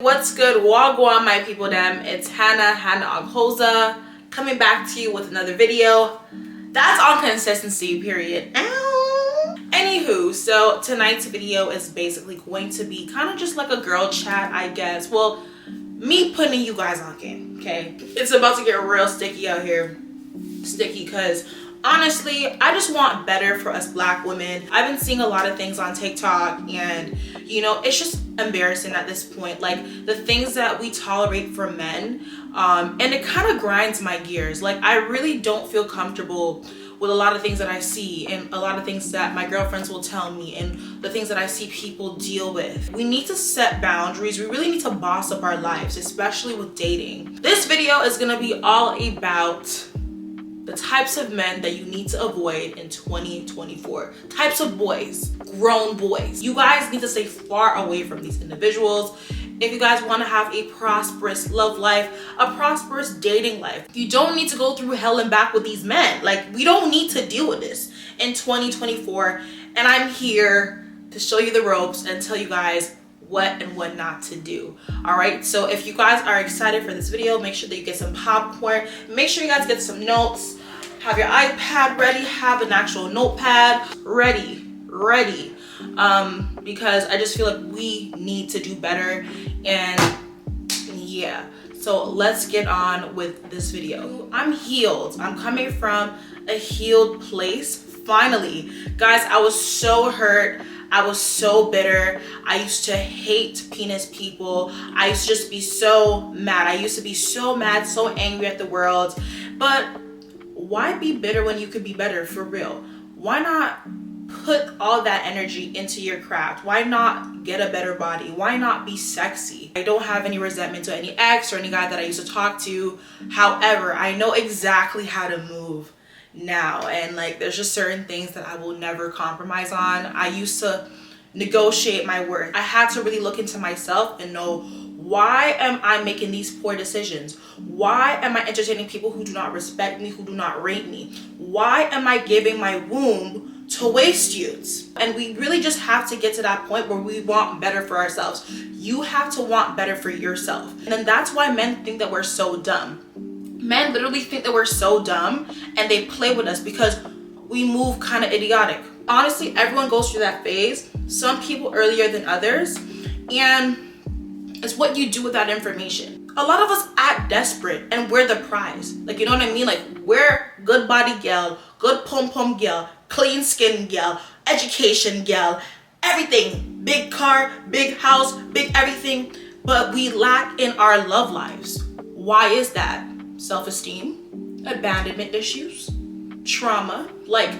What's good? Wagwan, my people them. It's Hanna-Gabe coming back to you with another video. That's on consistency, period. Ow. Anywho, so tonight's video is basically going to be kind of just like a girl chat, I guess. Well, me putting you guys on game, okay? It's about to get real sticky out here. Sticky because honestly, I just want better for us black women. I've been seeing a lot of things on TikTok and, you know, it's just embarrassing at this point. Like the things that we tolerate from men, and it kind of grinds my gears. Like I really don't feel comfortable with a lot of things that I see and a lot of things that my girlfriends will tell me and the things that I see people deal with. We need to set boundaries. We really need to boss up our lives, especially with dating. This video is gonna be all about the types of men that you need to avoid in 2024. Types of boys, grown boys. You guys need to stay far away from these individuals. If you guys want to have a prosperous love life, a prosperous dating life, you don't need to go through hell and back with these men. Like, we don't need to deal with this in 2024. And I'm here to show you the ropes and tell you guys what and what not to do. All right, so if you guys are excited for this video, make sure that you get some popcorn, make sure you guys get some notes, have your iPad ready, have an actual notepad ready, because I just feel like we need to do better. And yeah, so let's get on with this video. I'm healed. I'm coming from a healed place finally. Guys, I was so hurt. I was so bitter. I used to hate penis people. I used to just be so mad. I used to be so mad, so angry at the world. But why be bitter when you could be better, for real? Why not put all that energy into your craft? Why not get a better body? Why not be sexy? I don't have any resentment to any ex or any guy that I used to talk to. However, I know exactly how to move now, and like there's just certain things that I will never compromise on. I used to negotiate my worth. I had to really look into myself and know, why am I making these poor decisions? Why am I entertaining people who do not respect me, who do not rate me? Why am I giving my womb to waste youths? And we really just have to get to that point where we want better for ourselves. You have to want better for yourself. And that's why men think that we're so dumb. Men literally think that we're so dumb and they play with us because we move kind of idiotic. Honestly, everyone goes through that phase. Some people earlier than others. And it's what you do with that information. A lot of us act desperate and we're the prize. Like, you know what I mean? Like, we're good body gal, good pom-pom gal, clean skin gal, education gal, everything. Big car, big house, big everything. But we lack in our love lives. Why is that? Self-esteem, abandonment issues, trauma. Like,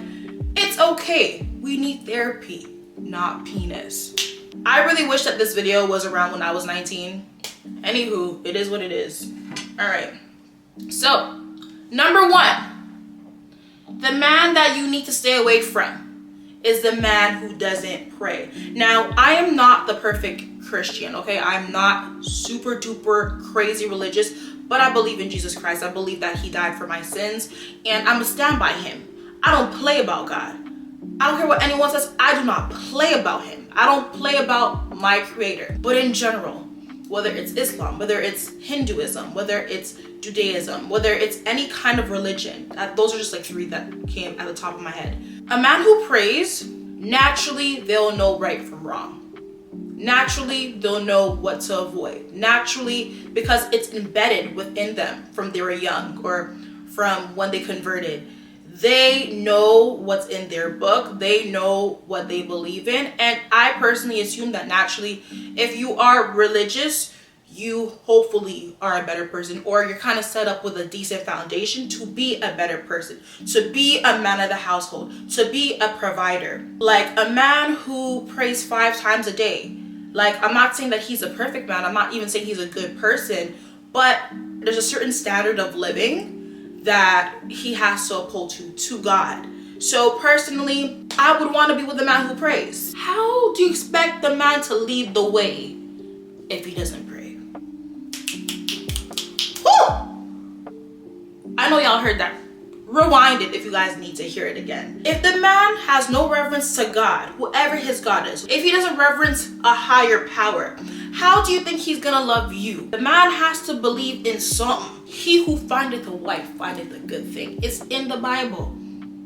it's okay. We need therapy, not penis. I really wish that this video was around when I was 19. Anywho, it is what it is. All right. So, number one, the man that you need to stay away from is the man who doesn't pray. Now, I am not the perfect Christian, okay? I'm not super duper crazy religious, but I believe in Jesus Christ. I believe that he died for my sins, and I'm gonna stand by him. I don't play about God. I don't care what anyone says. I do not play about him. I don't play about my creator. But in general, whether it's Islam, whether it's Hinduism, whether it's Judaism, whether it's any kind of religion, those are just like three that came at the top of my head. A man who prays, naturally they'll know right from wrong. Naturally, they'll know what to avoid. Naturally, because it's embedded within them from they were young or from when they converted. They know what's in their book. They know what they believe in. And I personally assume that naturally, if you are religious, you hopefully are a better person, or you're kind of set up with a decent foundation to be a better person, to be a man of the household, to be a provider. Like a man who prays 5 times a day. Like, I'm not saying that he's a perfect man. I'm not even saying he's a good person, but there's a certain standard of living that he has to uphold to God. So personally, I would want to be with a man who prays. How do you expect the man to lead the way if he doesn't pray? Whew! I know y'all heard that. Rewind it if you guys need to hear it again. If the man has no reverence to God, whoever his God is, if he doesn't reverence a higher power, how do you think he's gonna love you? The man has to believe in something. He who findeth a wife findeth a good thing. It's in the Bible.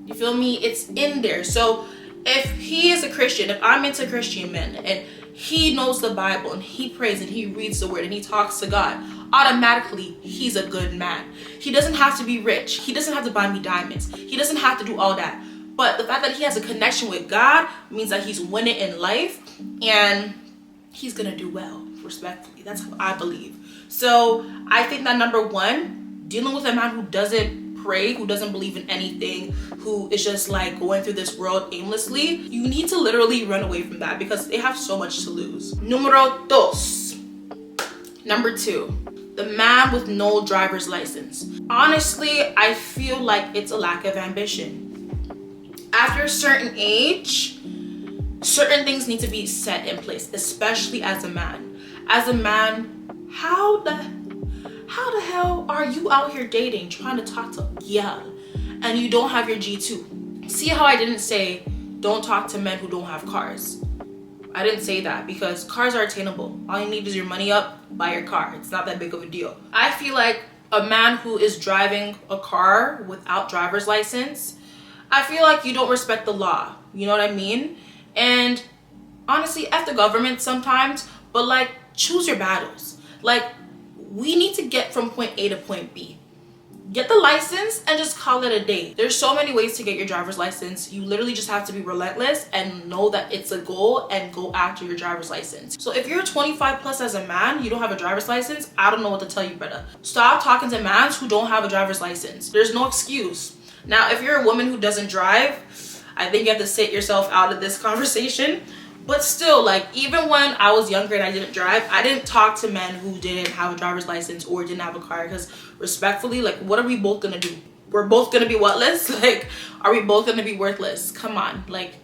You feel me? It's in there. So if he is a Christian, if I'm into Christian men, and he knows the Bible and he prays and he reads the word and he talks to God, automatically he's a good man. He doesn't have to be rich. He doesn't have to buy me diamonds. He doesn't have to do all that. But the fact that he has a connection with God means that he's winning in life and he's gonna do well, respectfully. That's how I believe. So I think that number one, dealing with a man who doesn't pray, who doesn't believe in anything, who is just like going through this world aimlessly, you need to literally run away from that because they have so much to lose. Numero dos. Number two, the man with no driver's license. Honestly, I feel like it's a lack of ambition. After a certain age, certain things need to be set in place, especially as a man. As a man, how the hell are you out here dating, trying to talk to and you don't have your G2? See how I didn't say don't talk to men who don't have cars? I didn't say that because cars are attainable. All you need is your money up, buy your car. It's not that big of a deal. I feel like a man who is driving a car without driver's license, I feel like you don't respect the law. You know what I mean? And honestly, F the government sometimes, but like choose your battles. Like we need to get from point A to point B. Get the license and just call it a day. There's so many ways to get your driver's license. You literally just have to be relentless and know that it's a goal and go after your driver's license. So if you're 25 plus as a man, you don't have a driver's license, I don't know what to tell you, brother. Stop talking to mans who don't have a driver's license. There's no excuse. Now, if you're a woman who doesn't drive, I think you have to sit yourself out of this conversation. But still, like, even when I was younger and I didn't drive, I didn't talk to men who didn't have a driver's license or didn't have a car, because respectfully, like, what are we both gonna do? We're both gonna be whatless? Like, are we both gonna be worthless? Come on. Like,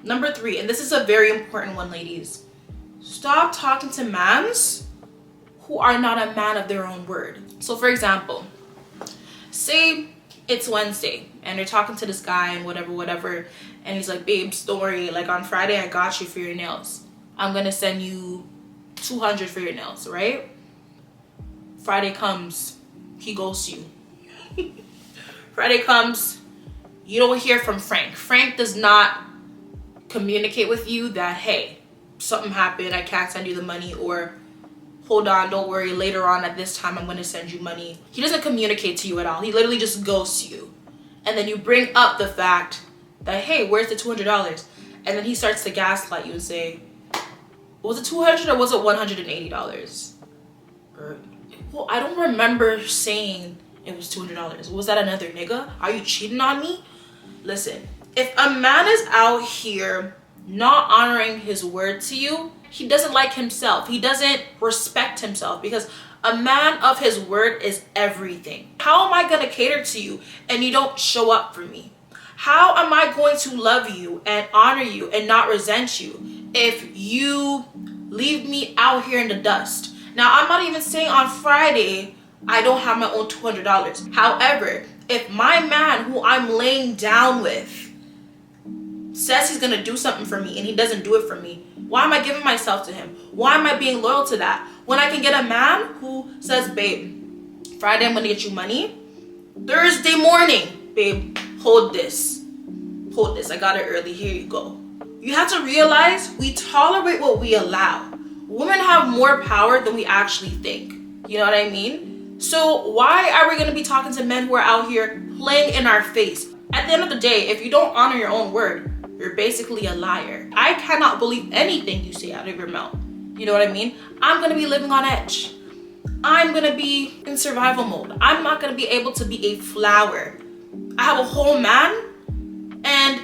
number three, and this is a very important one, ladies. Stop talking to mans who are not a man of their own word. So for example, say it's Wednesday and you're talking to this guy and whatever, and he's like, babes, don't worry, like on Friday I got you for your nails. I'm gonna send you 200 for your nails, right? Friday comes, he ghosts you. Friday comes, you don't hear from Frank. Frank does not communicate with you that, hey, something happened, I can't send you the money, or hold on, don't worry, later on at this time I'm going to send you money. He doesn't communicate to you at all. He literally just ghosts you. And then you bring up the fact that, hey, where's the $200? And then he starts to gaslight you and say, was it $200 or was it $180? Or, well, I don't remember saying it was $200. Was that another nigga? Are you cheating on me? Listen, if a man is out here not honoring his word to you, he doesn't like himself. He doesn't respect himself, because a man of his word is everything. How am I gonna cater to you and you don't show up for me? How am I going to love you and honor you and not resent you if you leave me out here in the dust? Now, I'm not even saying on Friday I don't have my own $200. However, if my man who I'm laying down with says he's gonna do something for me and he doesn't do it for me, why am I giving myself to him? Why am I being loyal to that? When I can get a man who says, babe, Friday I'm gonna get you money. Thursday morning, babe, hold this, I got it early, here you go. You have to realize we tolerate what we allow. Women have more power than we actually think. You know what I mean? So why are we gonna be talking to men who are out here playing in our face? At the end of the day, if you don't honor your own word, you're basically a liar. I cannot believe anything you say out of your mouth. You know what I mean? I'm gonna be living on edge. I'm gonna be in survival mode. I'm not gonna be able to be a flower. I have a whole man and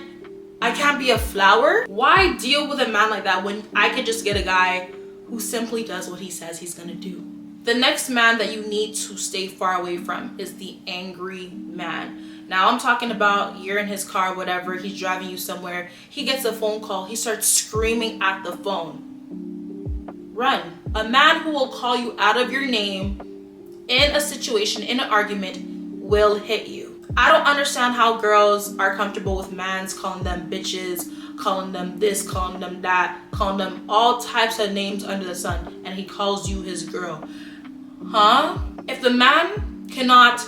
I can't be a flower. Why deal with a man like that when I could just get a guy who simply does what he says he's gonna do? The next man that you need to stay far away from is the angry man. Now I'm talking about you're in his car, whatever, he's driving you somewhere, he gets a phone call, he starts screaming at the phone. Run. A man who will call you out of your name in a situation, in an argument, will hit you. I don't understand how girls are comfortable with mans calling them bitches, calling them this, calling them that, calling them all types of names under the sun, and he calls you his girl. Huh? If the man cannot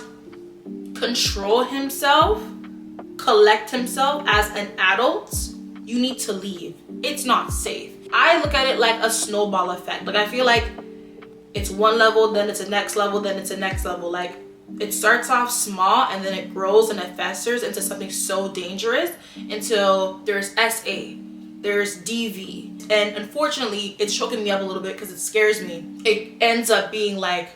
control himself, collect himself as an adult, you need to leave. It's not safe. I look at it like a snowball effect. Like, I feel like it's one level, then it's a next level, then it's a next level. Like, it starts off small and then it grows and it festers into something so dangerous until there's SA, there's DV. And unfortunately, it's choking me up a little bit because it scares me. It ends up being like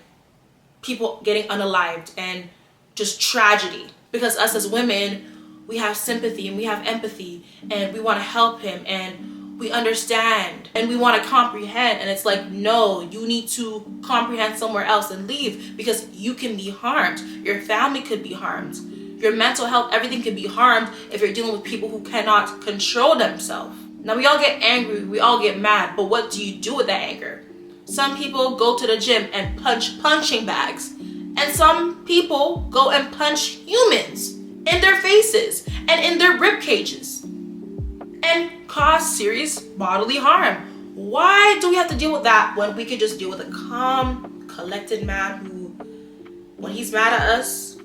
people getting unalived and just tragedy. Because us as women, we have sympathy and we have empathy and we want to help him and we understand and we want to comprehend. And it's like, no, you need to comprehend somewhere else and leave, because you can be harmed. Your family could be harmed. Your mental health, everything could be harmed if you're dealing with people who cannot control themselves. Now, we all get angry, we all get mad, but what do you do with that anger? Some people go to the gym and punch punching bags. And some people go and punch humans in their faces and in their rib cages and cause serious bodily harm. Why do we have to deal with that when we could just deal with a calm, collected man who, when he's mad at us,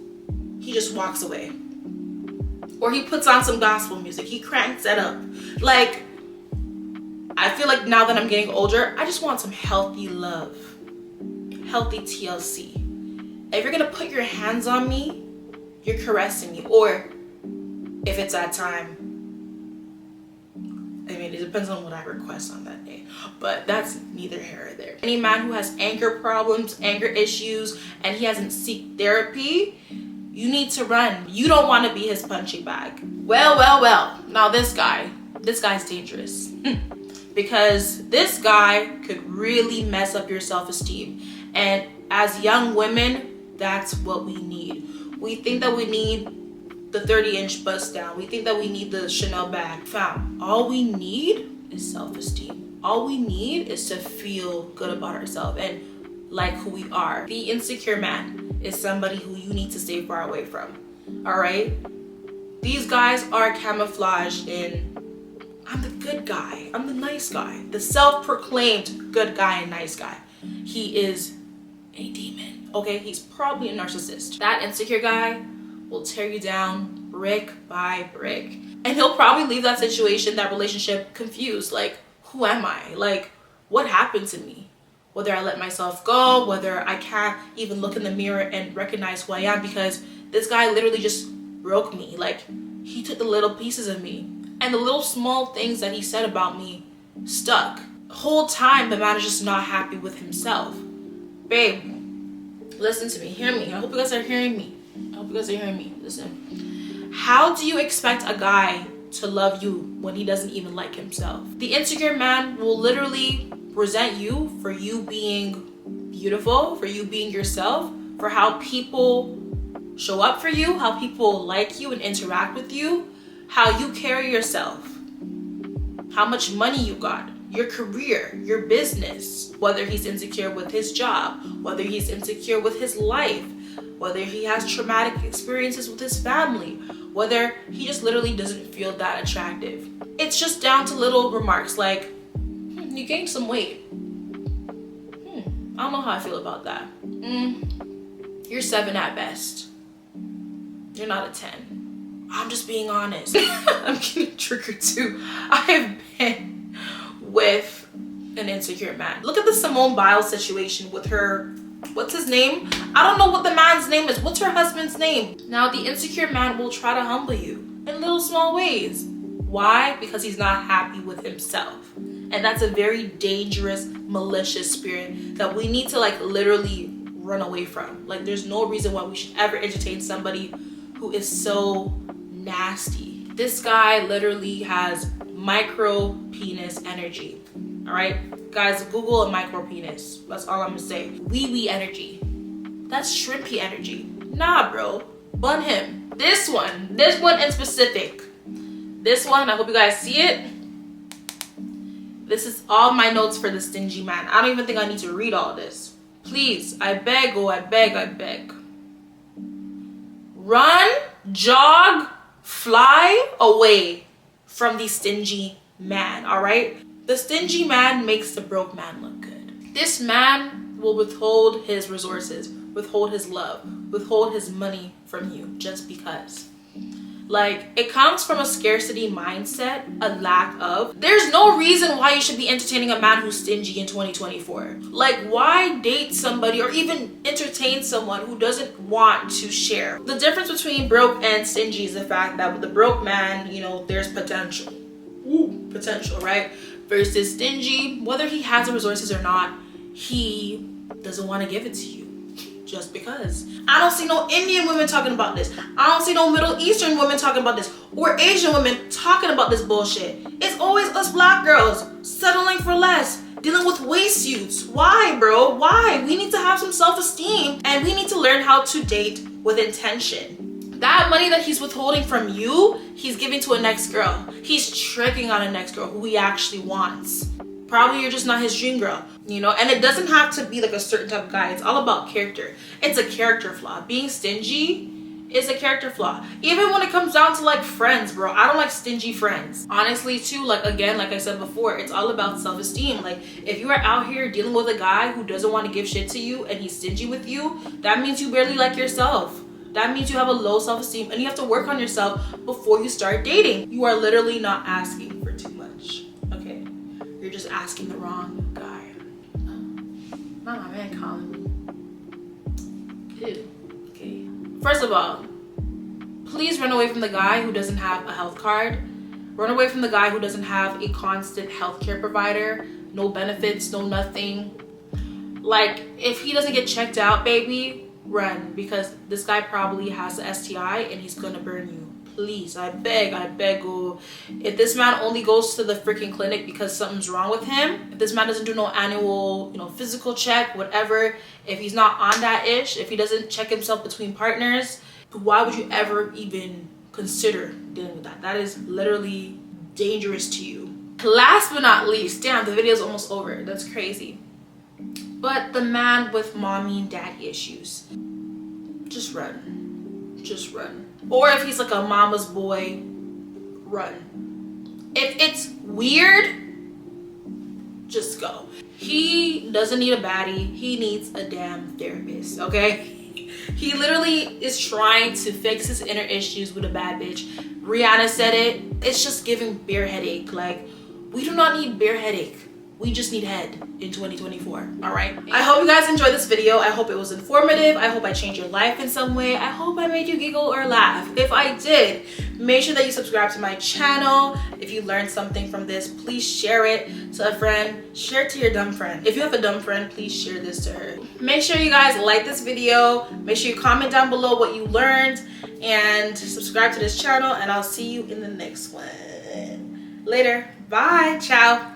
he just walks away? Or he puts on some gospel music, he cranks it up. Like, I feel like now that I'm getting older, I just want some healthy love, healthy TLC. If you're gonna put your hands on me, you're caressing me. Or if it's that time, I mean, it depends on what I request on that day, but that's neither here or there. Any man who has anger problems, anger issues, and he hasn't sought therapy, you need to run. You don't want to be his punching bag. Well. Now this guy's dangerous. Because this guy could really mess up your self-esteem. And as young women, that's what we need. We think that we need the 30-inch bust down. We think that we need the Chanel bag. Fam, all we need is self-esteem. All we need is to feel good about ourselves and like who we are. The insecure man is somebody who you need to stay far away from. All right? These guys are camouflaged in, I'm the good guy, I'm the nice guy, the self-proclaimed good guy and nice guy. He is a demon, okay? He's probably a narcissist. That insecure guy will tear you down brick by brick. And he'll probably leave that situation, that relationship, confused. Like, who am I? Like, what happened to me? Whether I let myself go, whether I can't even look in the mirror and recognize who I am, because this guy literally just broke me. Like, he took the little pieces of me. And the little small things that he said about me stuck. The whole time, the man is just not happy with himself. Babe, listen to me, hear me. I hope you guys are hearing me. Listen. How do you expect a guy to love you when he doesn't even like himself? The insecure man will literally present you for you being beautiful, for you being yourself, for how people show up for you, how people like you and interact with you, how you carry yourself, how much money you got, your career, your business, whether he's insecure with his job, whether he's insecure with his life, whether he has traumatic experiences with his family, whether he just literally doesn't feel that attractive. It's just down to little remarks like, you gained some weight. I don't know how I feel about that. You're 7 at best. You're not a 10. I'm just being honest. I'm getting triggered too. I have been with an insecure man. Look at the Simone Biles situation with her, what's his name? I don't know what the man's name is. What's her husband's name? Now the insecure man will try to humble you in little small ways. Why? Because he's not happy with himself. And that's a very dangerous, malicious spirit that we need to like literally run away from. Like, there's no reason why we should ever entertain somebody who is so nasty. This guy literally has micro penis energy. All right, guys, Google a micro penis. That's all I'm gonna say. Wee energy. That's shrimpy energy. Nah, bro, bun him. This one in specific. This one, I hope you guys see it. This is all my notes for the stingy man. I don't even think I need to read all this. Please, I beg, oh, I beg. Run jog, fly away from the stingy man, all right? The stingy man makes the broke man look good. This man will withhold his resources, withhold his love, withhold his money from you just because. Like, it comes from a scarcity mindset, a lack of. There's no reason why you should be entertaining a man who's stingy in 2024. Like, why date somebody or even entertain someone who doesn't want to share? The difference between broke and stingy is the fact that with the broke man, you know, there's potential. Ooh, potential, right? Versus stingy, whether he has the resources or not, he doesn't want to give it to you. Just because. I don't see no Indian women talking about this. I don't see no Middle Eastern women talking about this, or Asian women talking about this bullshit. It's always us black girls settling for less, dealing with waist suits. Why, bro? Why? We need to have some self-esteem, and we need to learn how to date with intention. That money that he's withholding from you, he's giving to a next girl. He's tricking on a next girl who he actually wants. Probably you're just not his dream girl, you know? And it doesn't have to be like a certain type of guy. It's all about character. It's a character flaw. Being stingy is a character flaw. Even when it comes down to like friends, bro. I don't like stingy friends. Honestly, too, like again, like I said before, it's all about self-esteem. Like if you are out here dealing with a guy who doesn't want to give shit to you and he's stingy with you, that means you barely like yourself. That means you have a low self-esteem and you have to work on yourself before you start dating. You are literally not asking for too much, okay? You're just asking the wrong guy. Not my man calling me. Ew. Okay. First of all, please run away from the guy who doesn't have a health card. Run away from the guy who doesn't have a constant healthcare provider. No benefits, no nothing. Like, if he doesn't get checked out, baby, run. Because this guy probably has the STI and he's gonna burn you. Please, I beg you. If this man only goes to the freaking clinic because something's wrong with him, if this man doesn't do no annual, you know, physical check, whatever, if he's not on that ish, if he doesn't check himself between partners, why would you ever even consider dealing with that? That is literally dangerous to you. Last but not least, damn, the video is almost over. That's crazy. But the man with mommy and daddy issues, just run. Just run. Or if he's like a mama's boy, run. If it's weird, just go. He doesn't need a baddie. He needs a damn therapist, okay? He literally is trying to fix his inner issues with a bad bitch. Rihanna said it. It's just giving bear headache. Like, we do not need bear headache. We just need head in 2024, all right? I hope you guys enjoyed this video. I hope it was informative. I hope I changed your life in some way. I hope I made you giggle or laugh. If I did, make sure that you subscribe to my channel. If you learned something from this, please share it to a friend. Share it to your dumb friend. If you have a dumb friend, please share this to her. Make sure you guys like this video. Make sure you comment down below what you learned and subscribe to this channel, and I'll see you in the next one. Later. Bye. Ciao.